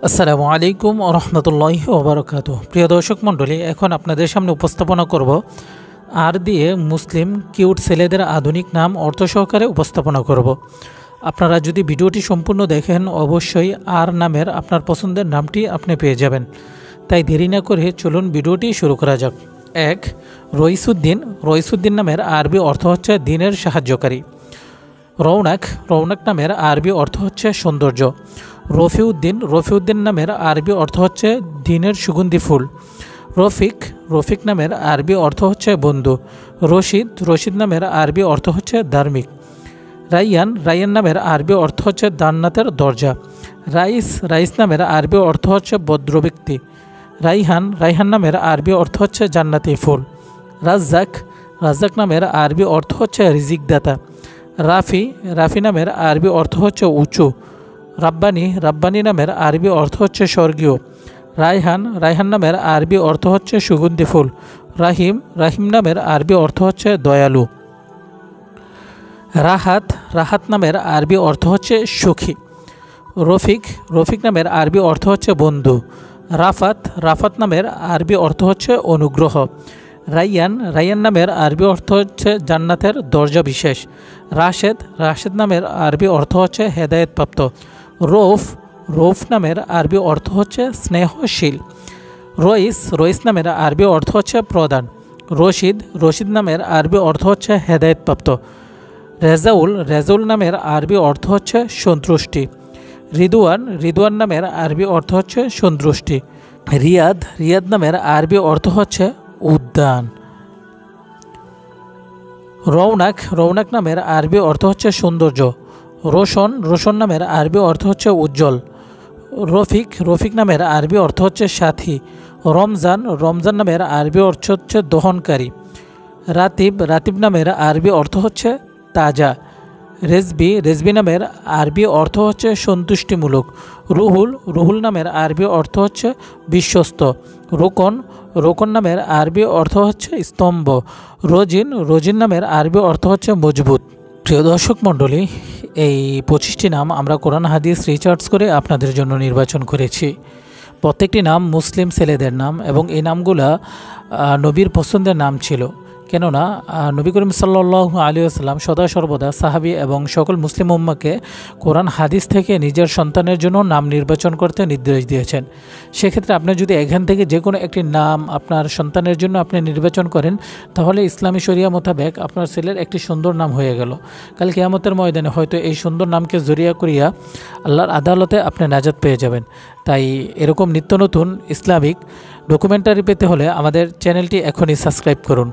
আসসালামু আলাইকুম ওয়া রাহমাতুল্লাহি ওয়া বারাকাতুহু। প্রিয় দর্শক মণ্ডলী, এখন আপনাদের সামনে উপস্থাপনা করব আর দিয়ে মুসলিম কিউট ছেলেদের আধুনিক নাম অর্থ সহকারে উপস্থাপনা করব। আপনারা যদি ভিডিওটি সম্পূর্ণ দেখেন অবশ্যই আর নামের আপনার পছন্দের নামটি আপনি পেয়ে যাবেন। তাই দেরি না করে চলুন ভিডিওটি শুরু করা যাক। 1. রইসুদ্দিন। রইসুদ্দিন নামের আরবি অর্থ হচ্ছে দিনের সাহায্যকারী। রৌনক। রৌনক নামের আরবি অর্থ হচ্ছে সৌন্দর্য। রফিউদ্দিন। রফিউদ্দিন নামের আরবি অর্থ হচ্ছে দিনের সুগন্ধি ফুল। রফিক। রফিক নামের আরবি অর্থ হচ্ছে বন্ধু। রশিদ। রশিদ নামের আরবি অর্থ হচ্ছে ধার্মিক। রাইয়ান। রাইয়ান নামের আরবি অর্থ হচ্ছে জান্নাতের দরজা। রাইস। রাইস নামের আরবি অর্থ হচ্ছে ভদ্র ব্যক্তি। রাইহান। রাইহান নামের আরবি অর্থ হচ্ছে জান্নাতি ফুল। রাজ্জাক। রাজ্জাক নামের আরবি অর্থ হচ্ছে রিজিকদাতা। রাফি। রাফি নামের আরবি অর্থ হচ্ছে উঁচু। রাব্বানি। রাব্বানি নামের আরবি অর্থ হচ্ছে স্বর্গীয়। রায়হান। রায়হান নামের আরবি অর্থ হচ্ছে সুগন্ধি ফুল। রাহিম। রাহিম নামের আরবি অর্থ হচ্ছে দয়ালু। রাহাত। রাহাত নামের আরবি অর্থ হচ্ছে সুখী। রফিক। রফিক নামের আরবি অর্থ হচ্ছে বন্ধু। রাফাত। রাফাত নামের আরবি অর্থ হচ্ছে অনুগ্রহ। রাইয়ান। রাইয়ান নামের আরবি অর্থ হচ্ছে জান্নাতের দরজা বিশেষ। রাশেদ। রাশেদ নামের আরবি অর্থ হচ্ছে হেদায়েতপ্রাপ্ত। রৌফ। রৌফ নামের আরবি অর্থ হচ্ছে স্নেহশীল। রইস। রইস নামের আরবি অর্থ হচ্ছে প্রদান। রশিদ। রশিদ নামের আরবি অর্থ হচ্ছে হেদায়েতপ্রাপ্ত। রেজাউল। রেজাউল নামের আরবি অর্থ হচ্ছে সন্তুষ্টি। রিদওয়ান। রিদওয়ান নামের আরবি অর্থ হচ্ছে সন্তুষ্টি। রিয়াদ। রিয়াদ নামের আরবি অর্থ হচ্ছে উদ্যান। রৌনক। রৌনক নামের আরবি অর্থ হচ্ছে সৌন্দর্য। রোশন। রোশন নামের আরবি অর্থ হচ্ছে উজ্জ্বল। রফিক। রফিক নামের আরবি অর্থ হচ্ছে সাথী। রমজান। রমজান নামের আরবি অর্থ হচ্ছে দহনকারী। রাতিব। রাতিব নামের আরবি অর্থ হচ্ছে তাজা। রেজবি। রেজবি নামের আরবি অর্থ হচ্ছে সন্তুষ্টিমূলক। রুহুল। রুহুল নামের আরবি অর্থ হচ্ছে বিশ্বস্ত। রোকন। রোকন নামের আরবি অর্থ হচ্ছে স্তম্ভ। রোজিন। রোজিন নামের আরবি অর্থ হচ্ছে মজবুত। প্রিয় দর্শক মণ্ডলী, এই 25টি নাম আমরা কোরআন হাদিস রিসার্চ করে আপনাদের জন্য নির্বাচন করেছি। প্রত্যেকটি নাম মুসলিম ছেলেদের নাম এবং এই নামগুলা নবীর পছন্দের নাম ছিল। কেননা নবী করিম সাল্লাল্লাহু আলাইহি ওয়াসাল্লাম সদা সর্বদা সাহাবী এবং সকল মুসলিম উম্মাহকে কোরআন হাদিস থেকে নিজের সন্তানের জন্য নাম নির্বাচন করতে নির্দেশ দিয়েছেন। সেক্ষেত্রে আপনি যদি এখান থেকে যে কোনো একটি নাম আপনার সন্তানের জন্য আপনি নির্বাচন করেন, তাহলে ইসলামী শরিয়া মোতাবেক আপনার ছেলের একটি সুন্দর নাম হয়ে গেল। কাল কিয়ামতের ময়দানে হয়তো এই সুন্দর নামকে জড়িয়া করিয়া আল্লাহর আদালতে আপনি নাজাত পেয়ে যাবেন। তাই এরকম নিত্য নতুন ইসলামিক ডকুমেন্টারি পেতে হলে আমাদের চ্যানেলটি এখনই সাবস্ক্রাইব করুন।